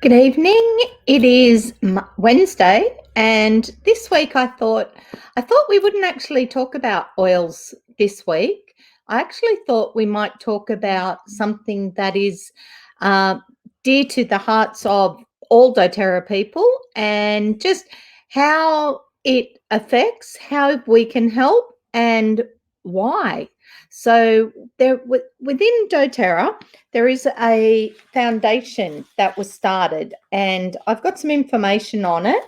Good evening. It is Wednesday, and this week I thought we wouldn't actually talk about oils this week. I actually thought we might talk about something that is dear to the hearts of all doTERRA people, and just how it affects, how we can help, and why. So within doTERRA, there is a foundation that was started, and I've got some information on it,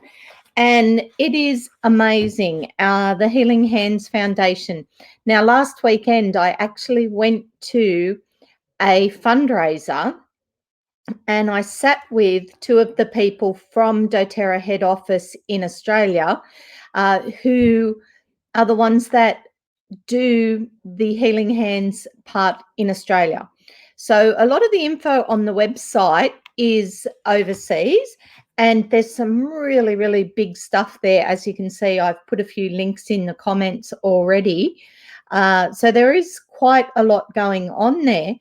and it is amazing. The Healing Hands Foundation. Now, last weekend, I actually went to a fundraiser and I sat with two of the people from doTERRA head office in Australia, who are the ones that do the Healing Hands part in Australia. So a lot of the info on the website is overseas, and there's some really, really big stuff there. As you can see, I've put a few links in the comments already. So there is quite a lot going on there.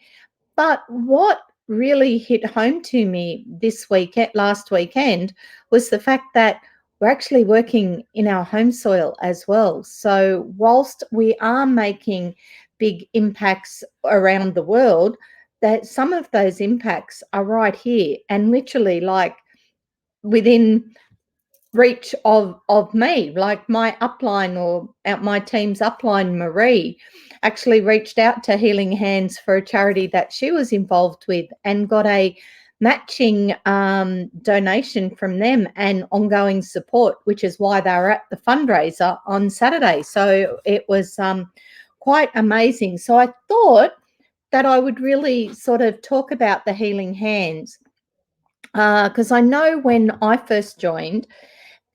But what really hit home to me last weekend, was the fact that we're actually working in our home soil as well. So whilst we are making big impacts around the world, that some of those impacts are right here and literally like within reach of me. Like my upline, or my team's upline, Marie, actually reached out to Healing Hands for a charity that she was involved with and got a matching donation from them and ongoing support, which is why they were at the fundraiser on Saturday. So it was quite amazing. So I thought that I would really sort of talk about the Healing Hands, because I know when I first joined,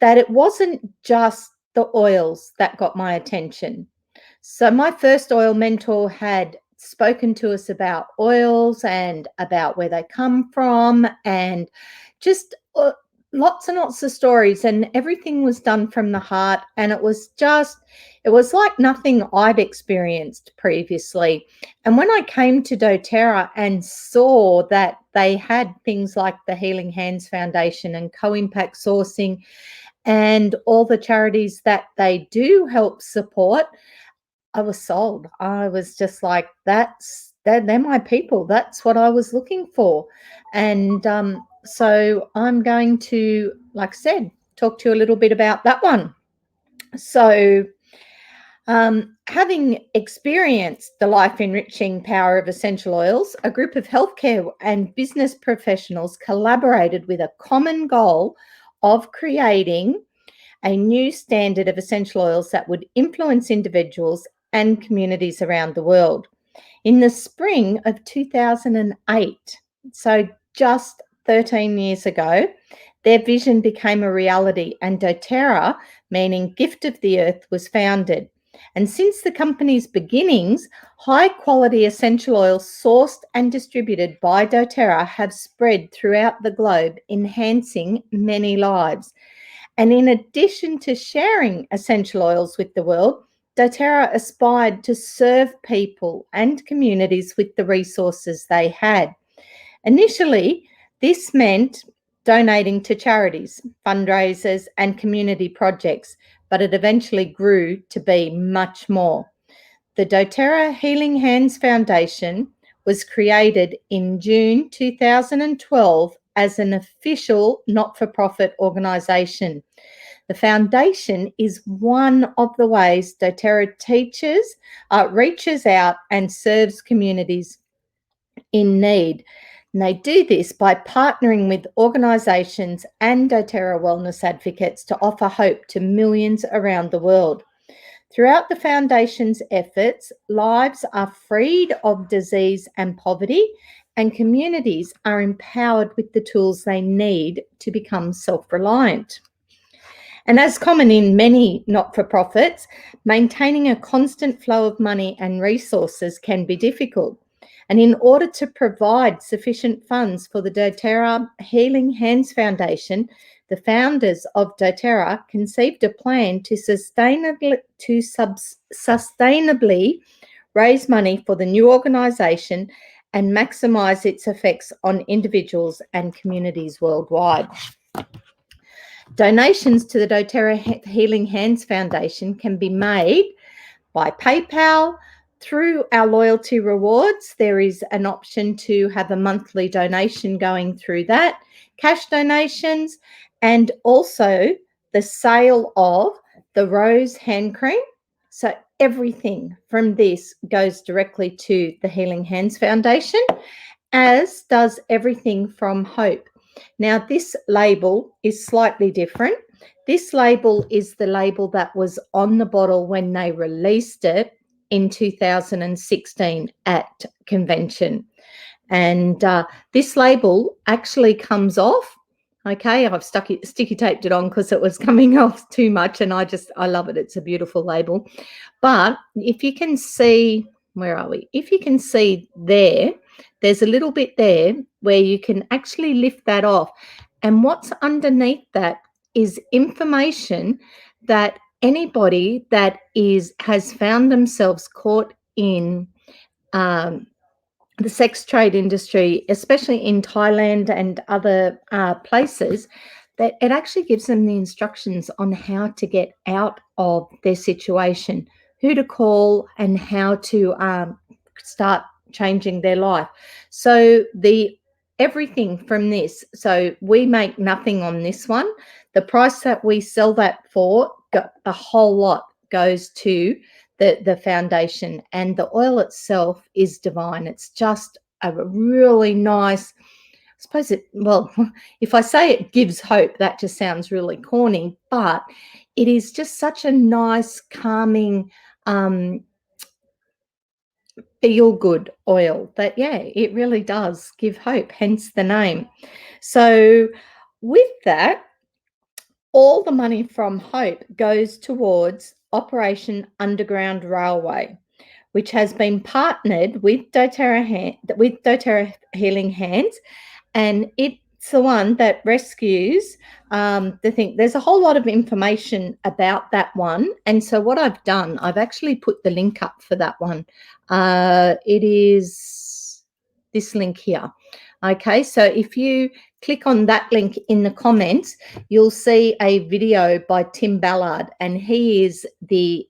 that it wasn't just the oils that got my attention. So my first oil mentor had spoken to us about oils and about where they come from, and just lots and lots of stories, and everything was done from the heart. And it was like nothing I'd experienced previously. And when I came to doTERRA and saw that they had things like the Healing Hands Foundation and Co-Impact Sourcing and all the charities that they do help support, I was sold. I was just like, they're my people. That's what I was looking for. And so I'm going to, like I said, talk to you a little bit about that one. So having experienced the life-enriching power of essential oils, a group of healthcare and business professionals collaborated with a common goal of creating a new standard of essential oils that would influence individuals and communities around the world. In the spring of 2008, so just 13 years ago, their vision became a reality, and doTERRA, meaning gift of the earth, was founded. And since the company's beginnings, high-quality essential oils sourced and distributed by doTERRA have spread throughout the globe, enhancing many lives. And in addition to sharing essential oils with the world, doTERRA aspired to serve people and communities with the resources they had. Initially, this meant donating to charities, fundraisers, and community projects, but it eventually grew to be much more. The doTERRA Healing Hands Foundation was created in June 2012 as an official not-for-profit organisation. The foundation is one of the ways doTERRA reaches out and serves communities in need. And they do this by partnering with organisations and doTERRA wellness advocates to offer hope to millions around the world. Throughout the foundation's efforts, lives are freed of disease and poverty, and communities are empowered with the tools they need to become self-reliant. And as common in many not-for-profits, maintaining a constant flow of money and resources can be difficult. And in order to provide sufficient funds for the doTERRA Healing Hands Foundation, the founders of doTERRA conceived a plan to sustainably raise money for the new organisation and maximize its effects on individuals and communities worldwide. Donations to the doTERRA Healing Hands Foundation can be made by PayPal. Through our loyalty rewards, there is an option to have a monthly donation going through that, cash donations, and also the sale of the rose hand cream. So everything from this goes directly to the Healing Hands Foundation, as does everything from Hope. Now, this label is slightly different. This label is the label that was on the bottle when they released it in 2016 at convention. And this label actually comes off. Okay, I've sticky taped it on because it was coming off too much, and I love it. It's a beautiful label. But if you can see, where are we? If you can see there's a little bit there where you can actually lift that off. And what's underneath that is information that anybody that has found themselves caught in the sex trade industry, especially in Thailand and other places, that it actually gives them the instructions on how to get out of their situation, who to call, and how to start changing their life. So everything from this, so we make nothing on this one. The price that we sell that for, a whole lot goes to the foundation, and the oil itself is divine. It's just a really nice, I suppose if I say it gives hope, that just sounds really corny, but it is just such a nice, calming, feel good oil that, it really does give hope, hence the name. So with that, all the money from Hope goes towards Operation Underground Railway, which has been partnered with doTERRA Healing Hands, and it's the one that rescues the thing. There's a whole lot of information about that one, and so what I've done, I've actually put the link up for that one. It is this link here. Okay, so if you click on that link in the comments, you'll see a video by Tim Ballard, and he is the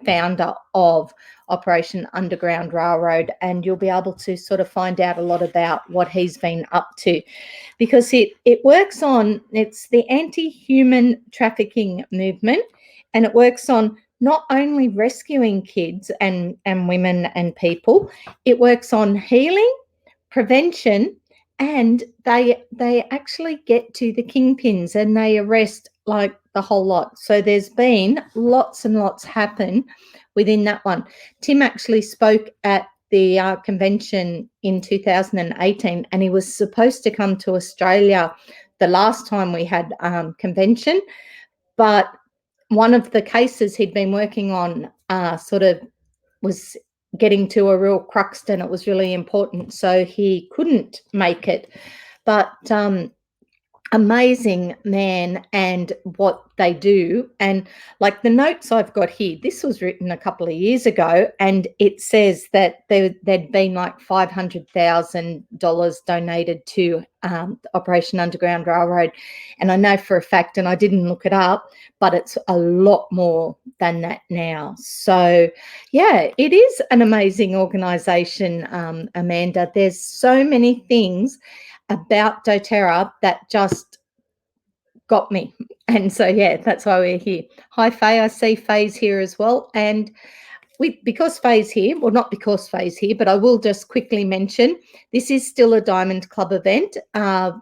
founder of Operation Underground Railroad, and you'll be able to sort of find out a lot about what he's been up to, because it works on, it's the anti-human trafficking movement, and it works on not only rescuing kids and women and people, it works on healing, prevention, and they actually get to the kingpins and they arrest like the whole lot. So there's been lots and lots happen within that one. Tim actually spoke at the convention in 2018, and he was supposed to come to Australia the last time we had convention, but one of the cases he'd been working on sort of was getting to a real crux, and it was really important, so he couldn't make it. But amazing man and what they do. And like the notes I've got here, this was written a couple of years ago, and it says that there'd been like $500,000 donated to Operation Underground Railroad. And I know for a fact, and I didn't look it up, but it's a lot more than that now. So yeah, it is an amazing organization, Amanda. There's so many things about doTERRA that just got me. And so, that's why we're here. Hi, Faye. I see Faye's here as well. And because Faye's here, well, not because Faye's here, but I will just quickly mention, this is still a Diamond Club event.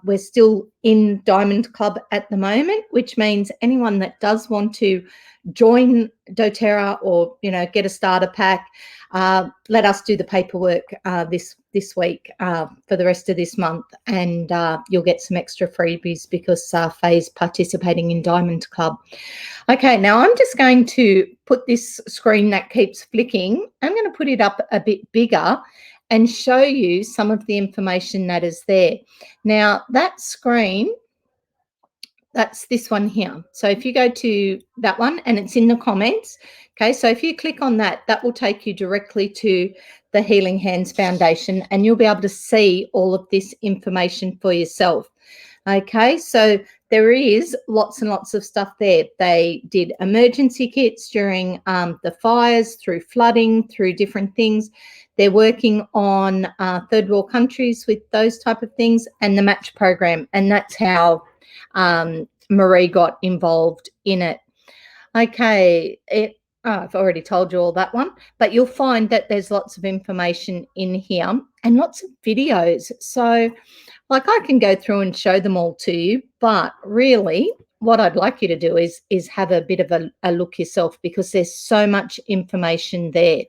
We're still in Diamond Club at the moment, which means anyone that does want to join doTERRA or, get a starter pack, let us do the paperwork this week for the rest of this month, and you'll get some extra freebies because Faye's participating in Diamond Club. Okay, now I'm just going to put this screen that keeps flicking. I'm going to put it up a bit bigger and show you some of the information that is there. Now, that screen, that's this one here. So if you go to that one, and it's in the comments, okay, so if you click on that, that will take you directly to the Healing Hands Foundation, and you'll be able to see all of this information for yourself. Okay, so there is lots and lots of stuff there. They did emergency kits during the fires, through flooding, through different things. They're working on third world countries with those type of things, and the match program, and that's how Marie got involved in it. Okay, I've already told you all that one, but you'll find that there's lots of information in here and lots of videos. So like I can go through and show them all to you, but really what I'd like you to do is have a bit of a look yourself, because there's so much information there.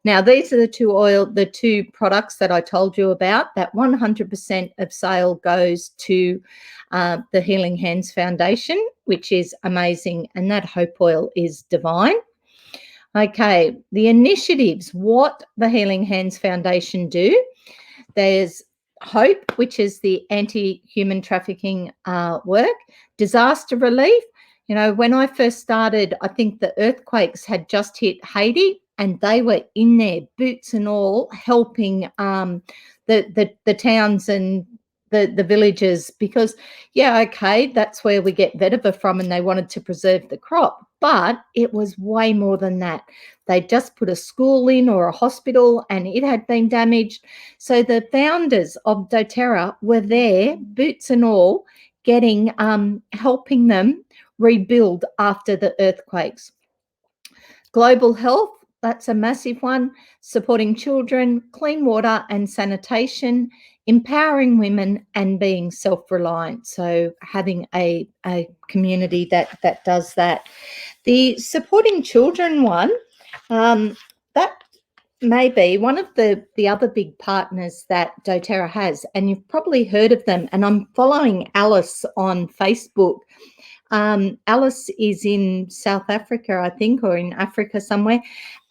Now, these are the two products that I told you about. That 100% of sale goes to the Healing Hands Foundation, which is amazing, and that hope oil is divine. Okay, the initiatives, what the Healing Hands Foundation do. There's HOPE, which is the anti-human trafficking work. Disaster relief. You know, when I first started, I think the earthquakes had just hit Haiti, and they were in there, boots and all, helping the towns and the villages, because, yeah, okay, that's where we get vetiver from, and they wanted to preserve the crop. But it was way more than that. They just put a school in or a hospital, and it had been damaged. So the founders of Doterra were there, boots and all, getting helping them rebuild after the earthquakes. Global health, that's a massive one. Supporting children, clean water and sanitation, empowering women, and being self-reliant. So having a community that does that. The supporting children one, that may be one of the other big partners that Doterra has, and you've probably heard of them. And I'm following Alice on Facebook. Alice is in South Africa, I think, or in Africa somewhere,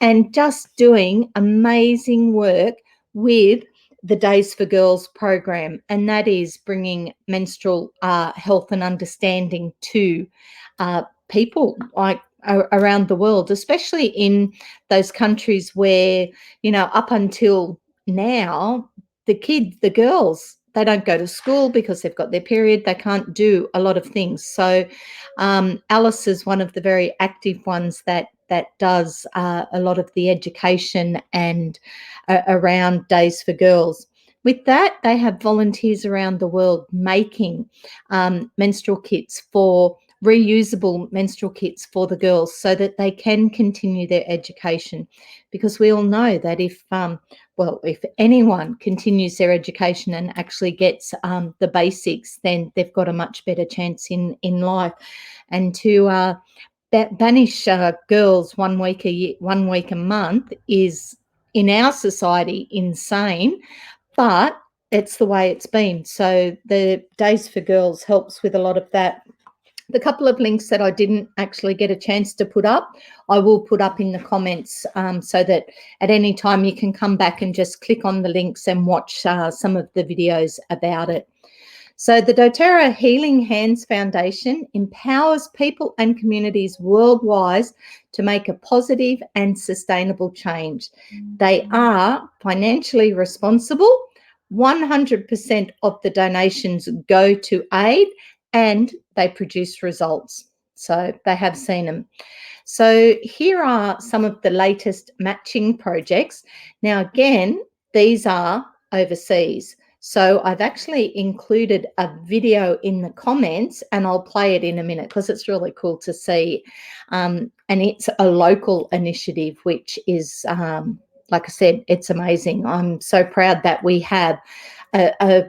and just doing amazing work with the Days for Girls program, and that is bringing menstrual health and understanding to people like around the world, especially in those countries where, you know, up until now, the girls, they don't go to school because they've got their period. They can't do a lot of things. So Alice is one of the very active ones that does a lot of the education and around Days for Girls. With that, they have volunteers around the world making menstrual kits, for reusable menstrual kits for the girls, so that they can continue their education. Because we all know that if anyone continues their education and actually gets the basics, then they've got a much better chance in life. And to banish girls 1 week a year, 1 week a month, is in our society insane, but it's the way it's been. So the Days for Girls helps with a lot of that. The couple of links that I didn't actually get a chance to put up, I will put up in the comments, so that at any time you can come back and just click on the links and watch some of the videos about it. So the Doterra Healing Hands Foundation empowers people and communities worldwide to make a positive and sustainable change. They are financially responsible. 100% of the donations go to aid, and they produce results. So they have seen them. So here are some of the latest matching projects. Now, again, these are overseas. So I've actually included a video in the comments, and I'll play it in a minute because it's really cool to see. And it's a local initiative, which is, like I said, it's amazing. I'm so proud that we have a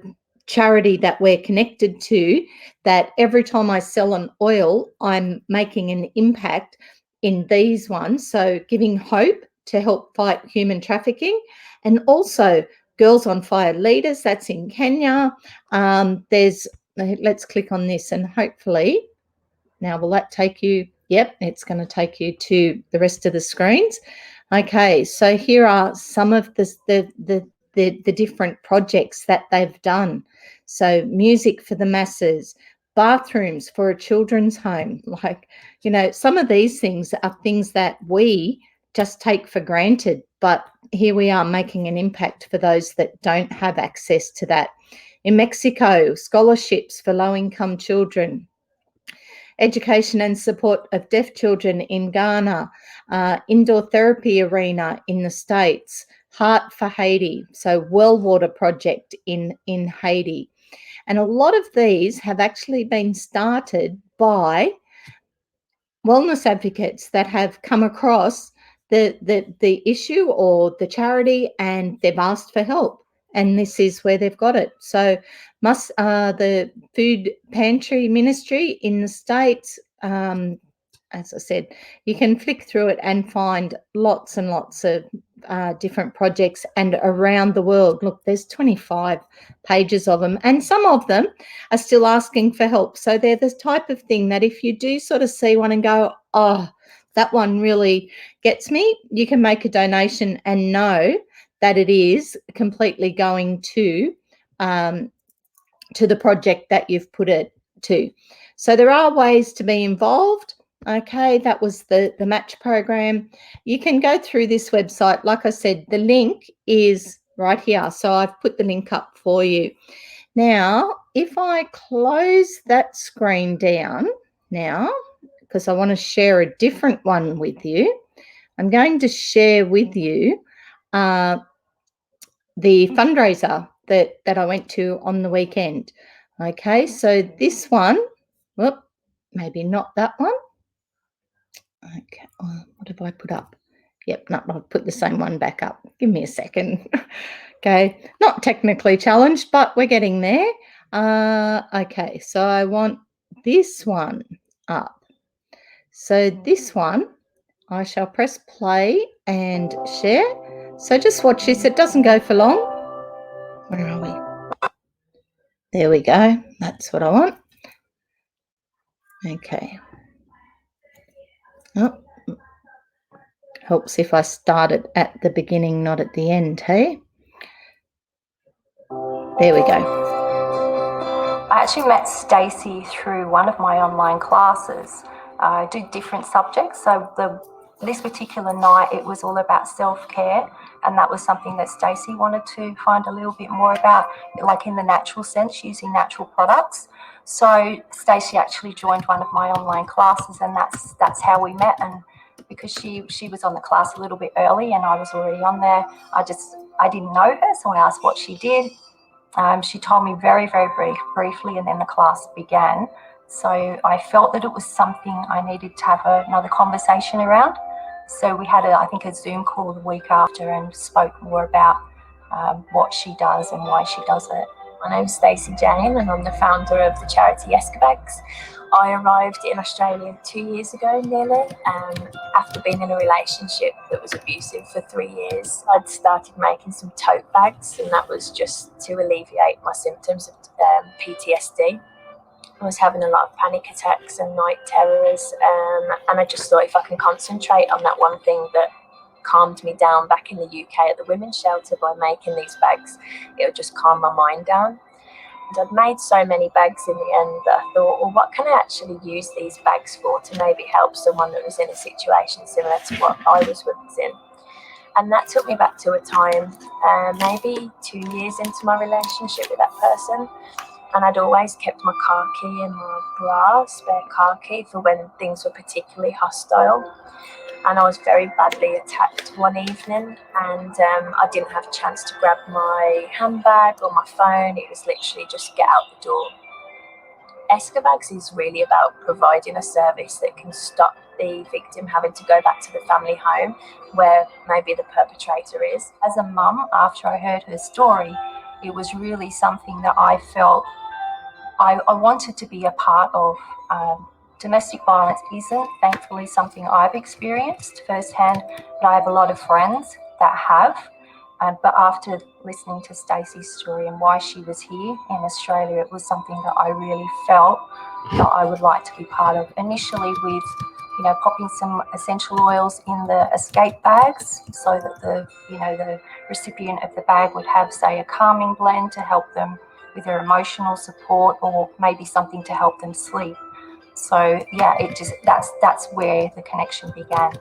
charity that we're connected to, that every time I sell an oil, I'm making an impact in these ones. So giving hope to help fight human trafficking, and also Girls on Fire Leaders, that's in Kenya. Let's click on this, and hopefully, now will that take you? Yep, it's going to take you to the rest of the screens. Okay, so here are some of the different projects that they've done. So music for the masses, bathrooms for a children's home. Like, you know, some of these things are things that we just take for granted, but here we are making an impact for those that don't have access to that. In Mexico, scholarships for low-income children, education and support of deaf children in Ghana, indoor therapy arena in the States, Heart for Haiti, so well water project in Haiti. And a lot of these have actually been started by wellness advocates that have come across the issue or the charity, and they've asked for help, and this is where they've got it. So the food pantry ministry in the States, as I said, you can flick through it and find lots and lots of different projects, and around the world. Look, there's 25 pages of them, and some of them are still asking for help. So they're the type of thing that if you do sort of see one and go, oh, that one really gets me, you can make a donation and know that it is completely going to the project that you've put it to. So there are ways to be involved. Okay, that was the match program. You can go through this website. Like I said, the link is right here. So I've put the link up for you. Now, if I close that screen down now, because I want to share a different one with you, I'm going to share with you the fundraiser that I went to on the weekend. Okay, so this one, well, maybe not that one. Okay, what have I put up? Yep, no, I'll put the same one back up. Give me a second. Okay, not technically challenged, but we're getting there. Okay, so I want this one up. So this one, I shall press play and share. So just watch this. It doesn't go for long. Where are we? There we go. That's what I want. Okay. Oh, helps if I start it at the beginning, not at the end, hey? There we go. I actually met Stacey through one of my online classes. I do different subjects. So this particular night, it was all about self-care, and that was something that Stacey wanted to find a little bit more about, like in the natural sense, using natural products. So Stacey actually joined one of my online classes, and that's how we met. And because she was on the class a little bit early and I was already on there, I didn't know her, so I asked what she did. She told me very, very briefly, and then the class began. So I felt that it was something I needed to have another conversation around. So we had, I think, a Zoom call the week after and spoke more about what she does and why she does it. My name's Stacey Jane, and I'm the founder of the charity Escobags. I arrived in Australia 2 years ago nearly, after being in a relationship that was abusive for 3 years. I'd started making some tote bags, and that was just to alleviate my symptoms of PTSD. I was having a lot of panic attacks and night terrors, and I just thought if I can concentrate on that one thing that calmed me down back in the UK at the women's shelter by making these bags, it would just calm my mind down. And I'd made so many bags in the end that I thought, well, what can I actually use these bags for to maybe help someone that was in a situation similar to what I was in? And that took me back to a time, maybe 2 years into my relationship with that person. And I'd always kept my car key in my bra, spare car key, for when things were particularly hostile. And I was very badly attacked one evening, and I didn't have a chance to grab my handbag or my phone. It was literally just get out the door. Escobags is really about providing a service that can stop the victim having to go back to the family home where maybe the perpetrator is. As a mum, after I heard her story, it was really something that I felt I wanted to be a part of. Domestic violence isn't, thankfully, something I've experienced firsthand, but I have a lot of friends that have. But after listening to Stacey's story and why she was here in Australia, it was something that I really felt that I would like to be part of. Initially with, popping some essential oils in the escape bags so that the recipient of the bag would have, say, a calming blend to help them with their emotional support, or maybe something to help them sleep. So yeah, that's where the connection began.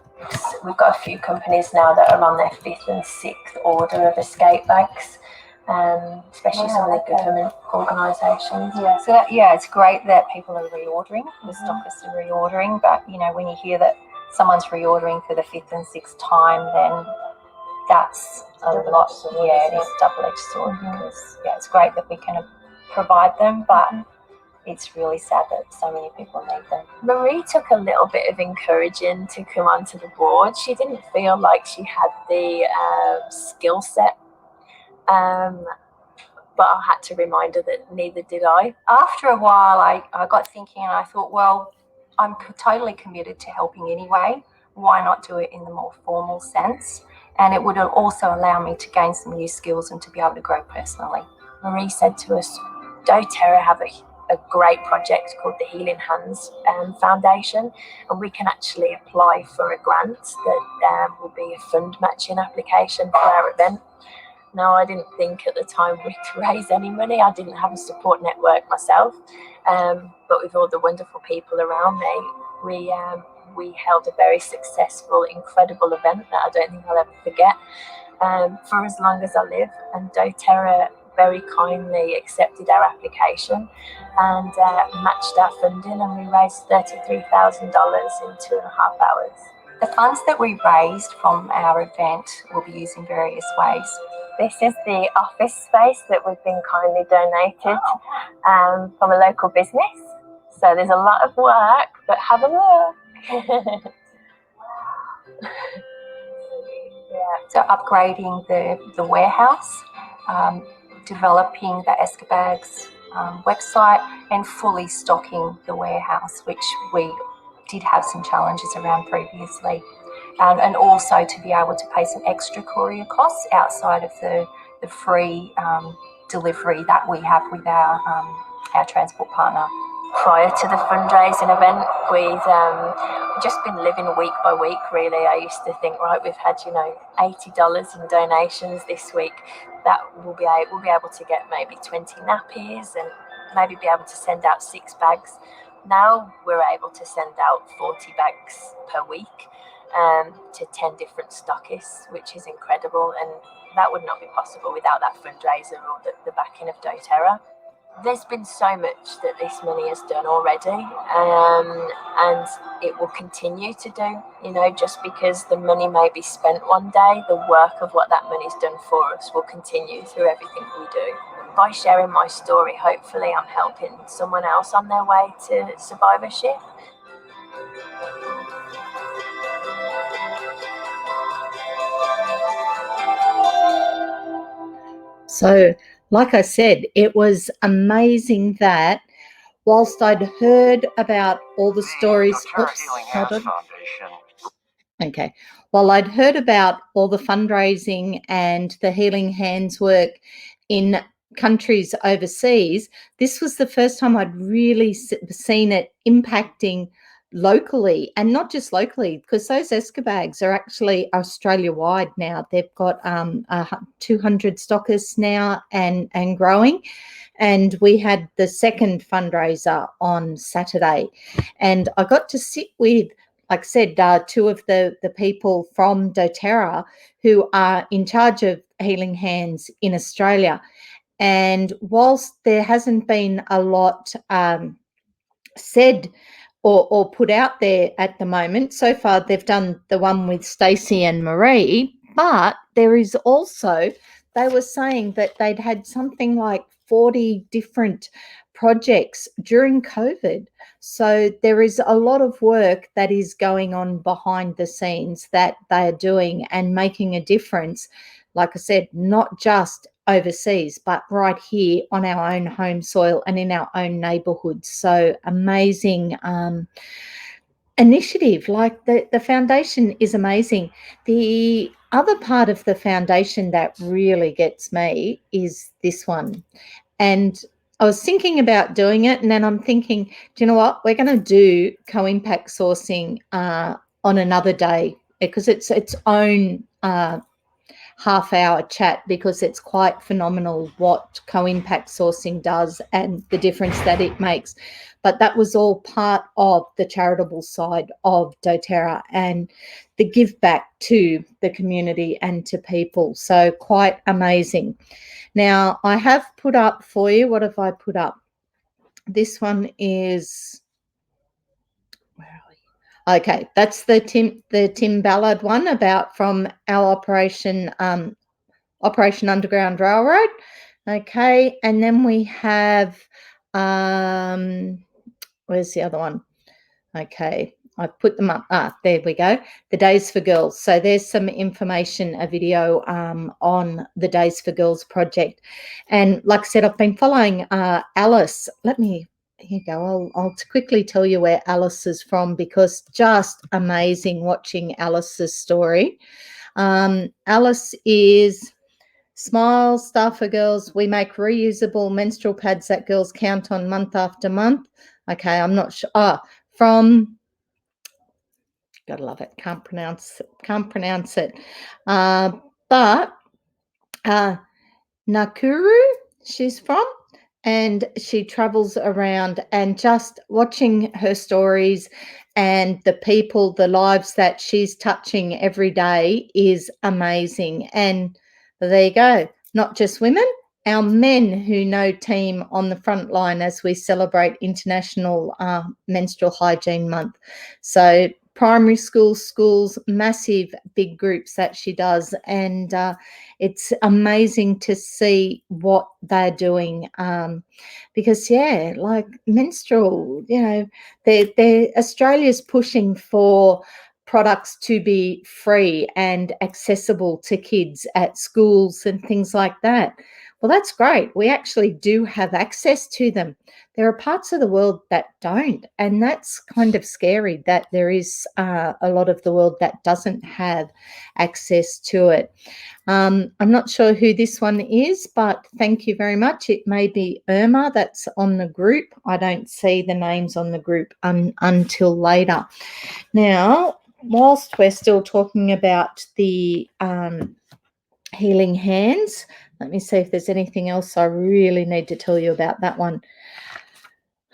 We've got a few companies now that are on their 5th and 6th order of escape bags, especially some of the government organisations. Yeah, so it's great that people are reordering, the stockists are reordering, but when you hear that someone's reordering for the 5th and 6th time, then that's a lot. Yeah, it is a double-edged sword because it's great that we can provide them, but it's really sad that so many people need them. Marie took a little bit of encouraging to come onto the board. She didn't feel like she had the skill set, but I had to remind her that neither did I. After a while, I got thinking and I thought, well, I'm totally committed to helping anyway. Why not do it in the more formal sense? And it would also allow me to gain some new skills and to be able to grow personally. Marie said to us, Doterra have a great project called the Healing Hands Foundation, and we can actually apply for a grant that will be a fund matching application for our event. Now, I didn't think at the time we'd raise any money. I didn't have a support network myself, but with all the wonderful people around me, we held a very successful, incredible event that I don't think I'll ever forget for as long as I live. And doTERRA very kindly accepted our application and matched our funding, and we raised $33,000 in 2.5 hours. The funds that we raised from our event will be used in various ways. This is the office space that we've been kindly donated from a local business. So there's a lot of work, but have a look. So upgrading the warehouse, developing the Escabags website, and fully stocking the warehouse, which we did have some challenges around previously. And also to be able to pay some extra courier costs outside of the free delivery that we have with our transport partner. Prior to the fundraising event, we've just been living week by week, really. I used to think, right, we've had, $80 in donations this week. That we'll be able to get maybe 20 nappies and maybe be able to send out 6 bags. Now we're able to send out 40 bags per week to 10 different stockists, which is incredible. And that would not be possible without that fundraiser or the backing of doTERRA. There's been so much that this money has done already, and it will continue to do. Just because the money may be spent one day, the work of what that money's done for us will continue through everything we do. By sharing my story, hopefully I'm helping someone else on their way to survivorship. So, like I said, it was amazing that whilst I'd heard about all the stories, okay, while I'd heard about all the fundraising and the Healing Hands work in countries overseas, this was the first time I'd really seen it impacting locally, and not just locally, because those Escabags are actually Australia-wide now. They've got 200 stockists now and growing. And we had the second fundraiser on Saturday, and I got to sit with, like I said, 2 of the people from doTERRA who are in charge of Healing Hands in Australia. And whilst there hasn't been a lot said or put out there at the moment, so far they've done the one with Stacey and Marie, but there is also, they were saying that they'd had something like 40 different projects during COVID. So there is a lot of work that is going on behind the scenes that they're doing and making a difference. Like I said, not just overseas, but right here on our own home soil and in our own neighbourhoods. So amazing initiative. Like the foundation is amazing. The other part of the foundation that really gets me is this one. And I was thinking about doing it, and then I'm thinking, do you know what? We're going to do co-impact sourcing on another day, because it's its own half-hour chat because it's quite phenomenal what co-impact sourcing does and the difference that it makes. But that was all part of the charitable side of Doterra and the give back to the community and to people. So quite amazing. Now, I have put up for you, what have I put up? This one is, where are we? Okay, that's the Tim Ballard one about from our Operation Underground Railroad. Okay, and then we have, where's the other one? Okay, I put them up. There we go. The Days for Girls. So there's some information, a video on the Days for Girls project. And like I said, I've been following Alice. Here you go. I'll quickly tell you where Alice is from because just amazing watching Alice's story. Alice is Smile, Star for Girls. We make reusable menstrual pads that girls count on month after month. Okay, I'm not sure. From, gotta love it. Can't pronounce it. But Nakuru, she's from, and she travels around, and just watching her stories and the people, the lives that she's touching every day is amazing. And there you go. Not just women, our men who know team on the front line as we celebrate International Menstrual Hygiene Month. So primary schools, massive big groups that she does, and it's amazing to see what they're doing because like menstrual, they're Australia's pushing for products to be free and accessible to kids at schools and things like that. Well, that's great. We actually do have access to them. There are parts of the world that don't, and that's kind of scary that there is a lot of the world that doesn't have access to it. I'm not sure who this one is, but thank you very much. It may be Irma that's on the group. I don't see the names on the group until later. Now, whilst we're still talking about the healing hands, let me see if there's anything else I really need to tell you about that one.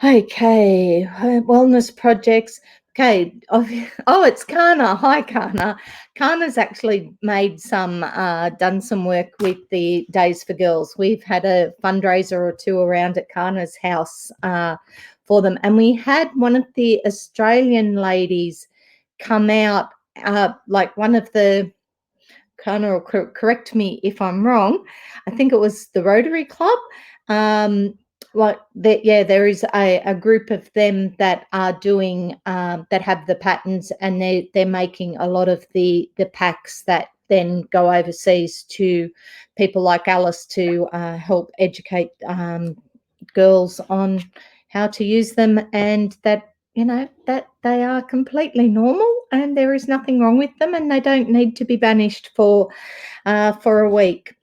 Okay, wellness projects. Okay, it's Kana. Hi, Kana. Kana's actually made done some work with the Days for Girls. We've had a fundraiser or two around at Kana's house for them, and we had one of the Australian ladies come out, like one of the, Kana will correct me if I'm wrong, I think it was the Rotary Club. There is a group of them that are doing that have the patterns, and they're making a lot of the packs that then go overseas to people like Alice to help educate girls on how to use them, and that that they are completely normal and there is nothing wrong with them, and they don't need to be banished for a week.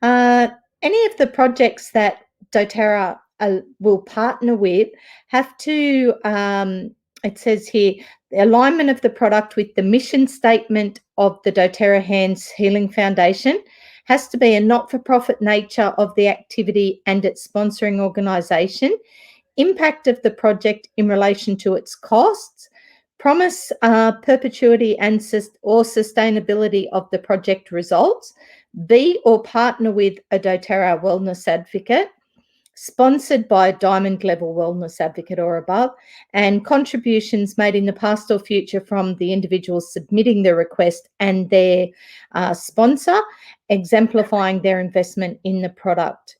Any of the projects that Doterra will partner with have to, it says here, the alignment of the product with the mission statement of the Doterra Hands Healing Foundation has to be a not-for-profit nature of the activity and its sponsoring organisation, impact of the project in relation to its costs, promise perpetuity and or sustainability of the project results, be or partner with a Doterra wellness advocate, sponsored by a diamond level wellness advocate or above, and contributions made in the past or future from the individuals submitting the request and their sponsor, exemplifying their investment in the project.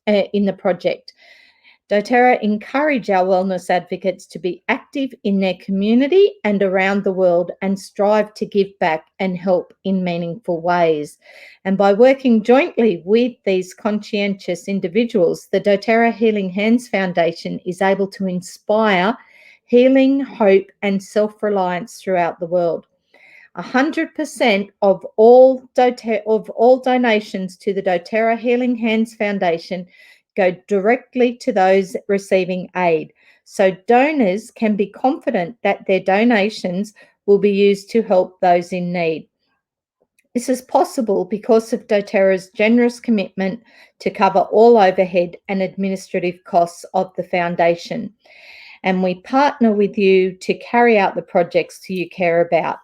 Doterra encourage our wellness advocates to be active in their community and around the world and strive to give back and help in meaningful ways. And by working jointly with these conscientious individuals, the Doterra Healing Hands Foundation is able to inspire healing, hope, and self-reliance throughout the world. 100% of all donations to the Doterra Healing Hands Foundation go directly to those receiving aid. So donors can be confident that their donations will be used to help those in need. This is possible because of doTERRA's generous commitment to cover all overhead and administrative costs of the foundation. And we partner with you to carry out the projects you care about.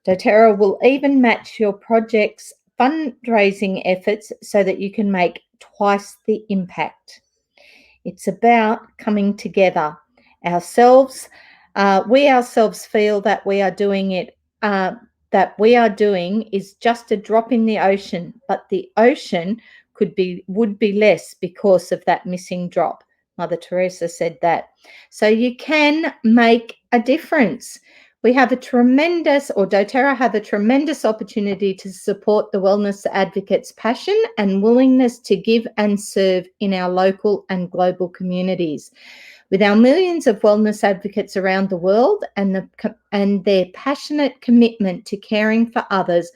doTERRA will even match your project's fundraising efforts so that you can make twice the impact. It's about coming together. We ourselves feel that we are doing it, that we are doing is just a drop in the ocean, but the ocean would be less because of that missing drop. Mother Teresa said that. So you can make a difference. We have doTERRA have a tremendous opportunity to support the wellness advocates' passion and willingness to give and serve in our local and global communities. With our millions of wellness advocates around the world and their passionate commitment to caring for others,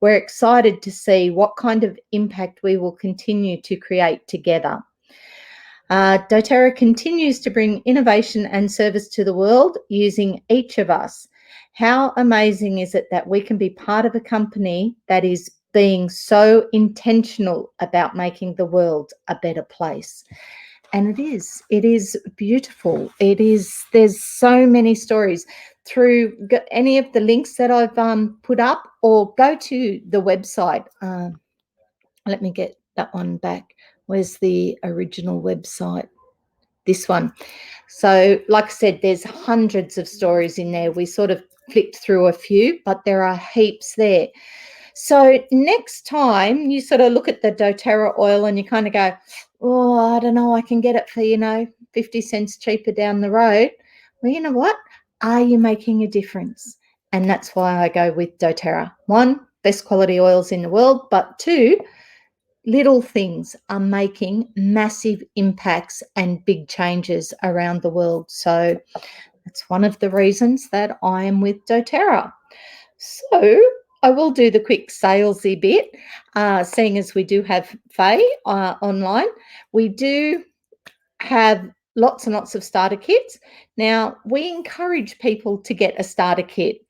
we're excited to see what kind of impact we will continue to create together. doTERRA continues to bring innovation and service to the world using each of us. How amazing is it that we can be part of a company that is being so intentional about making the world a better place? And it is beautiful. There's so many stories through any of the links that I've put up, or go to the website. Let me get that one back. Where's the original website? This one. So, like I said, there's hundreds of stories in there. We sort of flicked through a few, but there are heaps there. So next time you sort of look at the doTERRA oil and you kind of go, oh, I don't know, I can get it for, 50 cents cheaper down the road. Well, you know what? Are you making a difference? And that's why I go with doTERRA. 1, best quality oils in the world, but 2, little things are making massive impacts and big changes around the world. So that's one of the reasons that I am with doTERRA. So I will do the quick salesy bit, seeing as we do have Faye online. We do have lots and lots of starter kits. Now, we encourage people to get a starter kit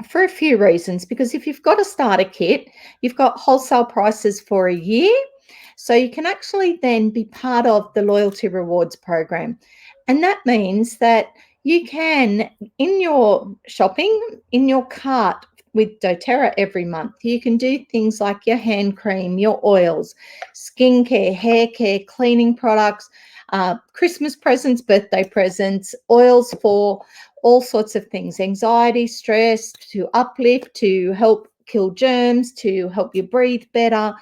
for a few reasons, because if you've got a starter kit, you've got wholesale prices for a year. So you can actually then be part of the loyalty rewards program. And that means that you can, in your shopping, in your cart with doTERRA every month, you can do things like your hand cream, your oils, skincare, hair care, cleaning products, Christmas presents, birthday presents, oils for all sorts of things, anxiety, stress, to uplift, to help kill germs, to help you breathe better,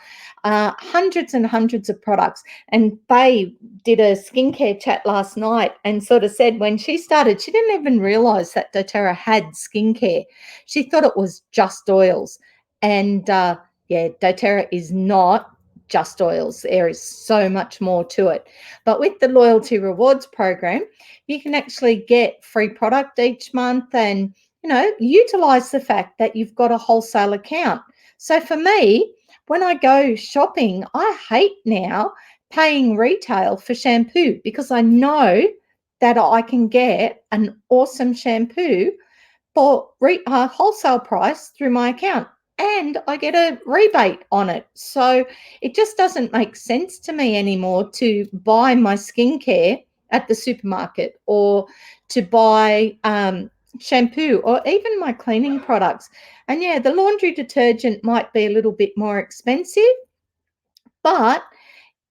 hundreds and hundreds of products. And Faye did a skincare chat last night and sort of said when she started, she didn't even realize that doTERRA had skincare. She thought it was just oils. And doTERRA is not just oils. There is so much more to it. But with the loyalty rewards program, you can actually get free product each month and, utilize the fact that you've got a wholesale account. So for me, when I go shopping, I hate now paying retail for shampoo, because I know that I can get an awesome shampoo for wholesale price through my account, and I get a rebate on it. So it just doesn't make sense to me anymore to buy my skincare at the supermarket, or to buy shampoo, or even my cleaning products. And the laundry detergent might be a little bit more expensive, but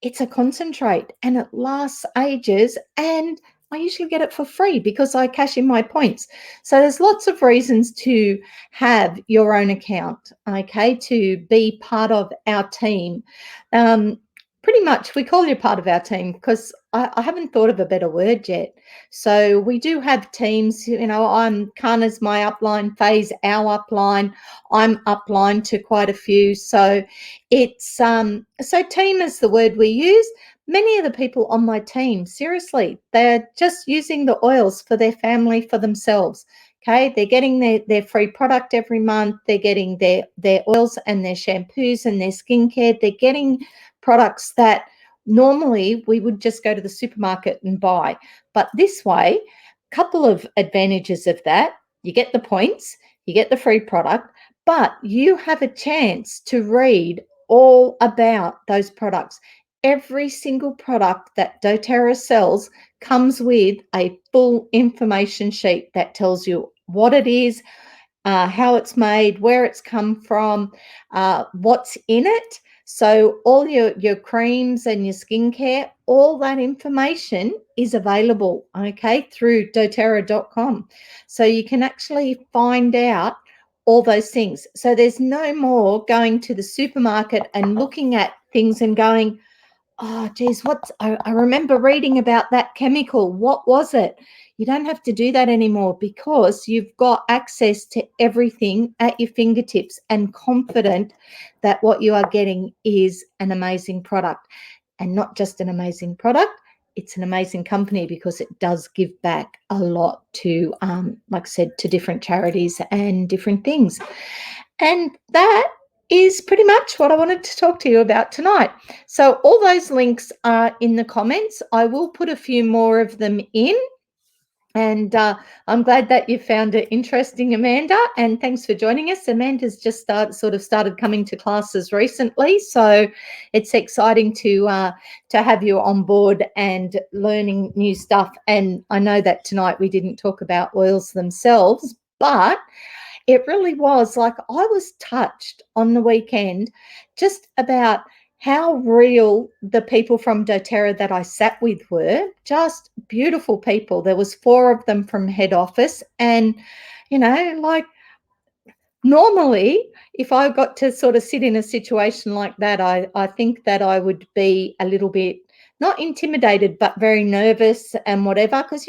it's a concentrate and it lasts ages, and I usually get it for free because I cash in my points. So there's lots of reasons to have your own account, okay, to be part of our team. Pretty much we call you part of our team because I haven't thought of a better word yet. So we do have teams, Kana's my upline, Faye's our upline, I'm upline to quite a few. So it's so team is the word we use. Many of the people on my team, seriously, they're just using the oils for their family, for themselves. Okay, they're getting their free product every month. They're getting their oils and their shampoos and their skincare. They're getting products that normally we would just go to the supermarket and buy. But this way, a couple of advantages of that: you get the points, you get the free product, but you have a chance to read all about those products. Every single product that Doterra sells comes with a full information sheet that tells you what it is, how it's made, where it's come from, what's in it. So all your creams and your skincare, all that information is available, okay, through doterra.com. So you can actually find out all those things. So there's no more going to the supermarket and looking at things and going, oh, geez, I remember reading about that chemical. What was it? You don't have to do that anymore because you've got access to everything at your fingertips and confident that what you are getting is an amazing product. And not just an amazing product, it's an amazing company because it does give back a lot to, like I said, to different charities and different things. And that is pretty much what I wanted to talk to you about tonight. So all those links are in the comments. I will put a few more of them in. And I'm glad that you found it interesting, Amanda. And thanks for joining us. Amanda's just started coming to classes recently, so it's exciting to have you on board and learning new stuff. And I know that tonight we didn't talk about oils themselves, but it really was like I was touched on the weekend just about how real the people from Doterra that I sat with were. Just beautiful people. There was 4 of them from head office, and like normally if I got to sort of sit in a situation like that, I think that I would be a little bit not intimidated but very nervous and whatever, because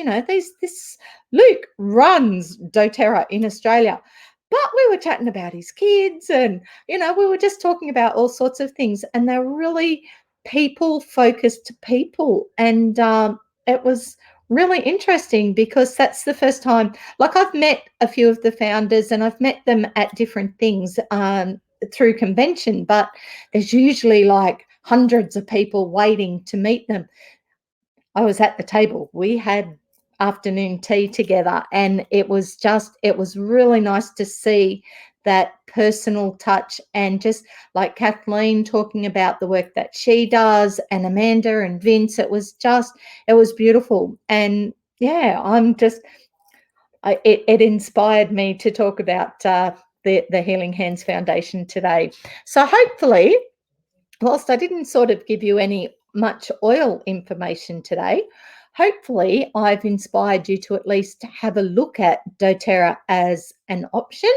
this Luke runs Doterra in Australia. But we were chatting about his kids and, we were just talking about all sorts of things, and they're really people-focused people. And it was really interesting because that's the first time, like I've met a few of the founders and I've met them at different things through convention, but there's usually like hundreds of people waiting to meet them. I was at the table. We had afternoon tea together, and it was really nice to see that personal touch, and just like Kathleen talking about the work that she does, and Amanda and Vince, it was beautiful. And yeah, it inspired me to talk about the Healing Hands Foundation today. So hopefully, whilst I didn't sort of give you any much oil information today, hopefully I've inspired you to at least have a look at Doterra as an option.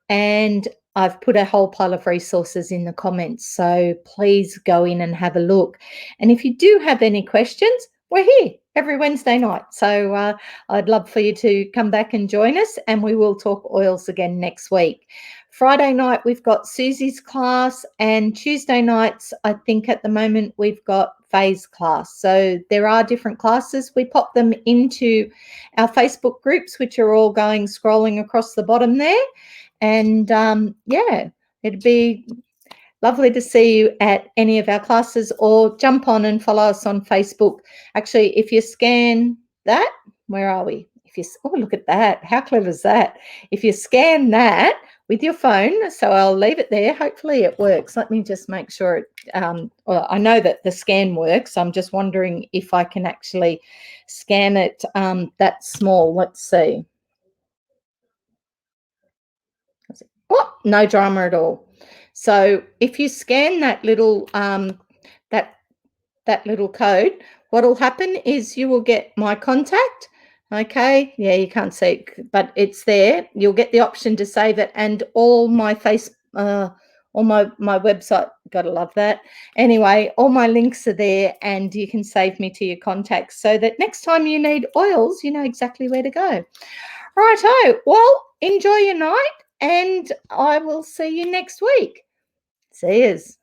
And I've put a whole pile of resources in the comments, so please go in and have a look. And if you do have any questions, we're here every Wednesday night. So I'd love for you to come back and join us, and we will talk oils again next week. Friday night, we've got Susie's class, and Tuesday nights, I think at the moment, we've got Faye's class. So there are different classes. We pop them into our Facebook groups, which are all scrolling across the bottom there. And yeah, it'd be lovely to see you at any of our classes, or jump on and follow us on Facebook. Actually, if you scan that, where are we? Look at that. How clever is that? If you scan that with your phone, so I'll leave it there. Hopefully it works. Let me just make sure it, well, I know that the scan works. I'm just wondering if I can actually scan it that small. Let's see. Oh, no drama at all. So if you scan that little that little code, what will happen is you will get my contact. Okay, yeah, you can't see it, but it's there. You'll get the option to save it, and all my all my website. Gotta love that. Anyway, all my links are there, and you can save me to your contacts so that next time you need oils, you know exactly where to go. Righto. Well, enjoy your night, and I will see you next week. See yous.